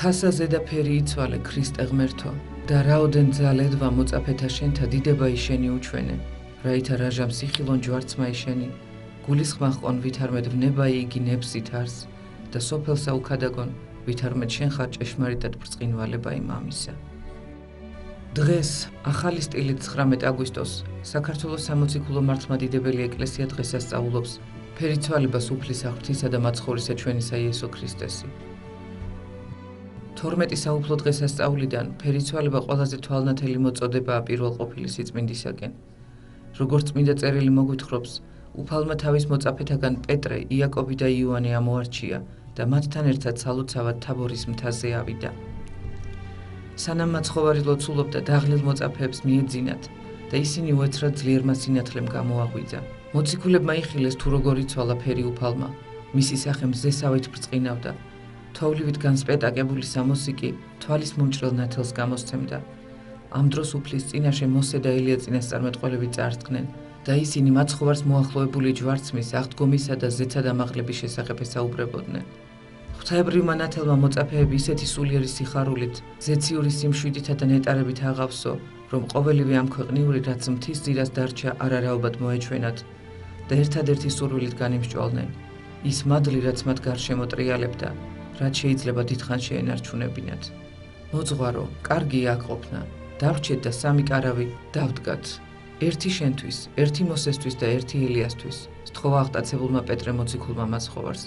თასაზე და ფერი იცვალე ქრისტე ღმერთო და რაოდენ ძალედვა მოწაფეთა შენთა დიდება იშენი უჩვენე რაითა რაჟამ სიხილონ ჯვარცმა იშენი გულისხმა ჰყონ ვითარმედ ვნება იგი ნებსით არს და სოფელსა უქადაგონ ვითარმედ შენ ხარ ჭეშმარიტად ბრწყინვალება იმ ამისა დღეს ახალი სტილით 19 აგვისტოს საქართველოს სამოციქულო მართლმადიდებელი ეკლესია დღესასწაულობს ფერიცვალებას უფლის აღრთისა და მაცხოვრისა ჩვენისა იესო ქრისტესი 12 საუფლო დღესასწაულიდან ფერიცვალება ყველაზე თვალნათელი მოწოდებაა პირველყოფილი სიწმინდისაკენ. როგორც წმინდა წერილი მოგვითხრობს, უფალმა თავის მოწაფეთაგან პეტრე, იაკობი და იოანე ამოარჩია და მათთან ერთად სალოცავად თაბორის მთაზე ავიდა. სანამ მაცხოვარი ლოცულობდა დაღლილ მოწაფეებს მიეძინათ და ისინი უეცრად ძლიერმა სინათლემ გამოაღვიძა. მოციქულებმა იხილეს თუ როგორ იცვალა ფერი უფალმა, მისი სახე მზესავით ბრწყინავდა. თოვლივით განსპეტაკებული სამოსიკი თვალის მომჭრელ ნათელს გამოსცემდა. ამ დროს უფლის წინაშე მოსე და ელია წინასწარმეტყველები წარსდგნენ და ისინი მაცხოვარს მოახლოებული ჯვარცმის აღდგომისა და ზეცადამაღლების შესახებ ესაუბრებოდნენ. ღვთაებრივმა ნათელმა მოწაფეები ისეთი სულიერი სიხარულით, ზეციური სიმშვიდითა და ნეტარებით აღავსო, რომ ყოველივე ამ ქვეყნიური რაც მთის ძირას დარჩა არარაობად მოეჩვენათ და ერთადერთი სურვილით განიმსჭვალნენ. ის მადლი რაც მათ გარშემო ტრიალებდა რაც შეიძლება დიდხანს შეენარჩუნებინათ. მოძღვარო, კარგია აქ ყოფნა. დავრჩეთ და სამი კარავი დავდგათ. ერთი შენთვის, ერთი მოსესთვის და ერთი ელიასთვის, სთხოვა აღტაცებულმა პეტრე მოციქულმა მაცხოვარს.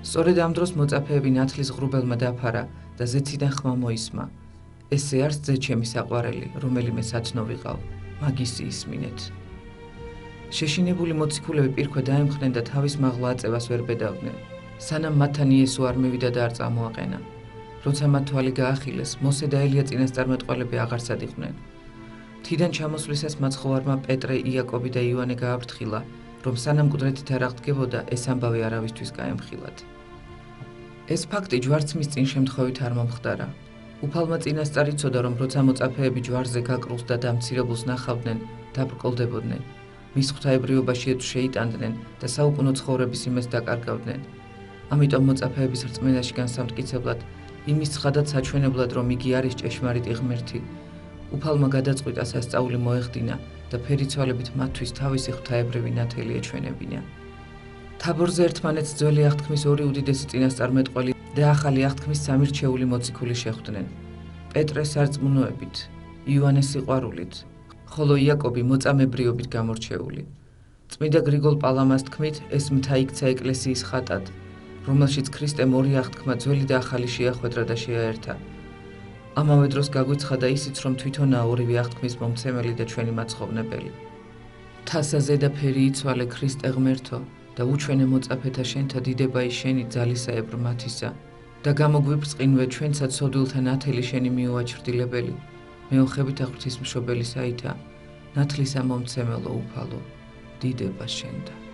სწორედ ამ დროს მოწაფეები ნათლის ღრუბელმა დაფარა და ზეციდან ხმა მოისმა. ესე არის ძე ჩემი საყვარელი, რომელიმე საცნო ვიყავ, მაგისი ისმინეთ. შეშინებული მოციქულები პირქვე დაემხნენ და თავის მაღლა აწევას ვერ ბედავდნენ. სანამ მათთან იესო არ მივიდა და არ წამოაყენა. როცა მათ თვალი გაახილეს, მოსე და ელია წინასწარმეტყველები აღარ სადიყვნენ. მთიდან ჩამოსვლისას მაცხოვარმა პეტრე, იაკობი და იოანე გააფრთხილა, რომ სანამ მკვდრეთით არ აღდგებოდა, ეს ამბავი არავისთვის გაემხილათ. ეს ფაქტი ჯვარცმის წინ შემთხვევით არ მომხდარა. უფალმა წინასწარ იცოდა, რომ როცა მოწაფეები ჯვარზე გაკრულს და დამცირებულს ნახავდნენ, დაბრკოლდებოდნენ. მის ღვთაებრიობაში შეიტანდნენ და საუკუნო ცხოვრების იმეს დაკარგავდნენ. ამიტომ მოწაფეების რწმენაში განსამტკიცებლად, იმის ცხადად საჩვენებლად, რომ იგი არის ჭეშმარიტი ღმერთი, უფალმა გადაწყვიტა სასწაული მოეხდინა და ფერიცვალებით მათთვის თავისი ღვთაებრივი ნათელი ეჩვენებინა. თაბორზე ერთმანეთს ძველი აღთქმის ორი უდიდესი წინასწარმეტყველი და ახალი აღთქმის სამი რჩეული მოციქული შეხვდნენ. პეტრე სარწმუნოებით, იოანე სიყვარულით, ხოლო იაკობი მოწამებრიობით გამორჩეული. წმინდა გრიგოლ პალამას თქმით, ეს მთა იქცა ეკლესიის ხატად, რომელშიც ქრისტემ ორი აღთქმა ძველი და ახალი შეახვედრა და შეაერთა. ამავე დროს გაგვიცხადა ისიც, რომ თვითონაა ორივე აღთქმის მომცემელი და ჩვენი მაცხოვრებელი. თასაზე და ფერი იცვალე ქრისტე ღმერთო და უჩვენე მოწაფეთა შენთა დიდება იშენი ძალისაებრ მათისა და გამოგვიბრწყინვე ჩვენცა ცოდვილთა ნათელი შენი მიუაჩრდილებელი მეოხებით აღრთისმშობელი საითა ნათლისა მომცემელო უფალო დიდება შენდა.